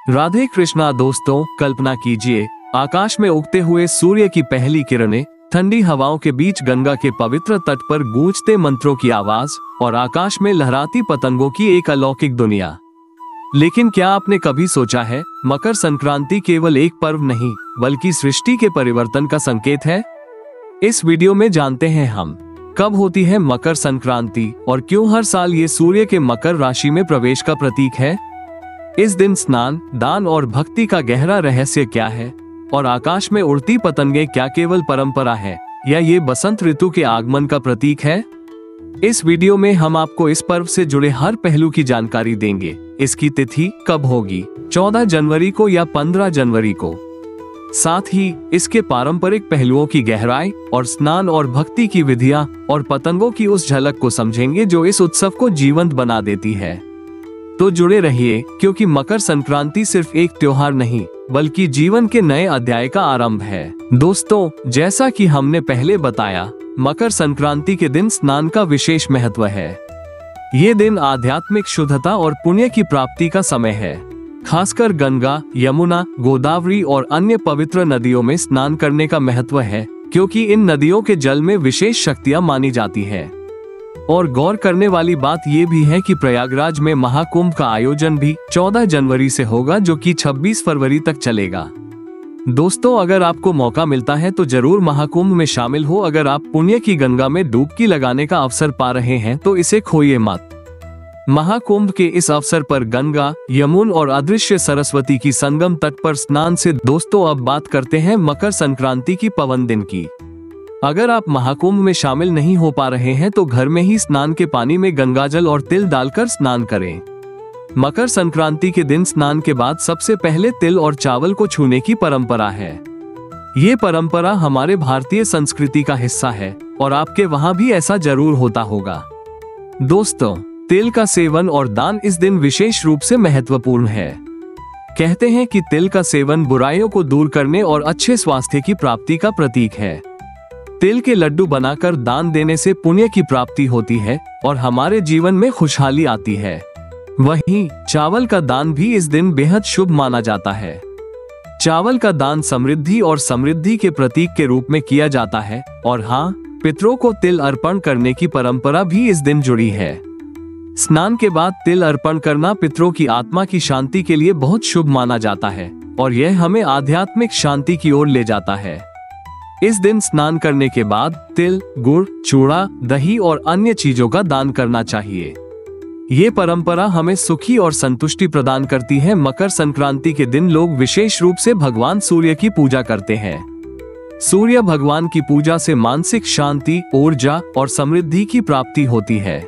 राधे कृष्णा। दोस्तों, कल्पना कीजिए, आकाश में उगते हुए सूर्य की पहली किरणें, ठंडी हवाओं के बीच गंगा के पवित्र तट पर गूंजते मंत्रों की आवाज और आकाश में लहराती पतंगों की एक अलौकिक दुनिया। लेकिन क्या आपने कभी सोचा है, मकर संक्रांति केवल एक पर्व नहीं बल्कि सृष्टि के परिवर्तन का संकेत है। इस वीडियो में जानते हैं हम कब होती है मकर संक्रांति और क्यों हर साल ये सूर्य के मकर राशि में प्रवेश का प्रतीक है। इस दिन स्नान, दान और भक्ति का गहरा रहस्य क्या है और आकाश में उड़ती पतंगें क्या केवल परंपरा है या ये बसंत ऋतु के आगमन का प्रतीक है। इस वीडियो में हम आपको इस पर्व से जुड़े हर पहलू की जानकारी देंगे। इसकी तिथि कब होगी, 14 जनवरी को या 15 जनवरी को। साथ ही इसके पारंपरिक पहलुओं की गहराई और स्नान और भक्ति की विधियां और पतंगों की उस झलक को समझेंगे जो इस उत्सव को जीवंत बना देती है। तो जुड़े रहिए, क्योंकि मकर संक्रांति सिर्फ एक त्योहार नहीं बल्कि जीवन के नए अध्याय का आरंभ है। दोस्तों, जैसा कि हमने पहले बताया, मकर संक्रांति के दिन स्नान का विशेष महत्व है। ये दिन आध्यात्मिक शुद्धता और पुण्य की प्राप्ति का समय है। खासकर गंगा, यमुना, गोदावरी और अन्य पवित्र नदियों में स्नान करने का महत्व है, क्योंकि इन नदियों के जल में विशेष शक्तियां मानी जाती है। और गौर करने वाली बात यह भी है कि प्रयागराज में महाकुंभ का आयोजन भी 14 जनवरी से होगा, जो कि 26 फरवरी तक चलेगा। दोस्तों, अगर आपको मौका मिलता है तो जरूर महाकुंभ में शामिल हो। अगर आप पुण्य की गंगा में डुबकी लगाने का अवसर पा रहे हैं तो इसे खोइए मत। महाकुंभ के इस अवसर पर गंगा, यमुना और अदृश्य सरस्वती की संगम तट पर स्नान से। दोस्तों, अब बात करते हैं मकर संक्रांति की पावन दिन की। अगर आप महाकुंभ में शामिल नहीं हो पा रहे हैं तो घर में ही स्नान के पानी में गंगाजल और तिल डालकर स्नान करें। मकर संक्रांति के दिन स्नान के बाद सबसे पहले तिल और चावल को छूने की परंपरा है। ये परंपरा हमारे भारतीय संस्कृति का हिस्सा है और आपके वहां भी ऐसा जरूर होता होगा। दोस्तों, तिल का सेवन और दान इस दिन विशेष रूप से महत्वपूर्ण है। कहते हैं कि तिल का सेवन बुराइयों को दूर करने और अच्छे स्वास्थ्य की प्राप्ति का प्रतीक है। तिल के लड्डू बनाकर दान देने से पुण्य की प्राप्ति होती है और हमारे जीवन में खुशहाली आती है। वहीं चावल का दान भी इस दिन बेहद शुभ माना जाता है। चावल का दान समृद्धि के प्रतीक के रूप में किया जाता है। और हाँ, पितरों को तिल अर्पण करने की परंपरा भी इस दिन जुड़ी है। स्नान के बाद तिल अर्पण करना पितरों की आत्मा की शांति के लिए बहुत शुभ माना जाता है और यह हमें आध्यात्मिक शांति की ओर ले जाता है। इस दिन स्नान करने के बाद तिल, गुड़, चूड़ा, दही और अन्य चीजों का दान करना चाहिए। ये परंपरा हमें सुखी और संतुष्टि प्रदान करती है। मकर संक्रांति के दिन लोग विशेष रूप से भगवान सूर्य की पूजा करते हैं। सूर्य भगवान की पूजा से मानसिक शांति, ऊर्जा और समृद्धि की प्राप्ति होती है।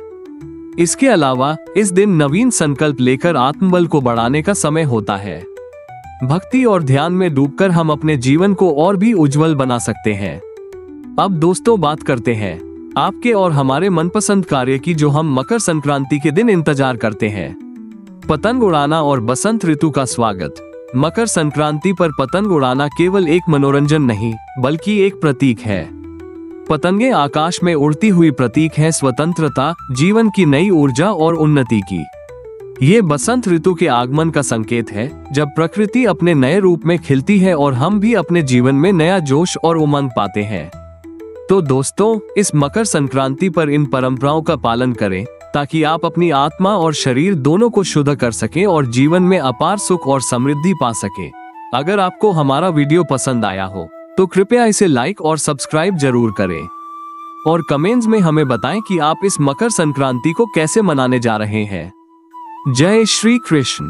इसके अलावा इस दिन नवीन संकल्प लेकर आत्मबल को बढ़ाने का समय होता है। भक्ति और ध्यान में डूबकर हम अपने जीवन को और भी उज्जवल बना सकते हैं। अब दोस्तों, बात करते हैं आपके और हमारे मनपसंद कार्य की, जो हम मकर संक्रांति के दिन इंतजार करते हैं। पतंग उड़ाना और बसंत ऋतु का स्वागत। मकर संक्रांति पर पतंग उड़ाना केवल एक मनोरंजन नहीं बल्कि एक प्रतीक है। पतंगे आकाश में उड़ती हुई प्रतीक है स्वतंत्रता, जीवन की नई ऊर्जा और उन्नति की। ये बसंत ऋतु के आगमन का संकेत है, जब प्रकृति अपने नए रूप में खिलती है और हम भी अपने जीवन में नया जोश और उमंग पाते हैं। तो दोस्तों, इस मकर संक्रांति पर इन परंपराओं का पालन करें ताकि आप अपनी आत्मा और शरीर दोनों को शुद्ध कर सकें और जीवन में अपार सुख और समृद्धि पा सकें। अगर आपको हमारा वीडियो पसंद आया हो तो कृपया इसे लाइक और सब्सक्राइब जरूर करें और कमेंट्स में हमें बताएं कि आप इस मकर संक्रांति को कैसे मनाने जा रहे हैं। जय श्री कृष्ण।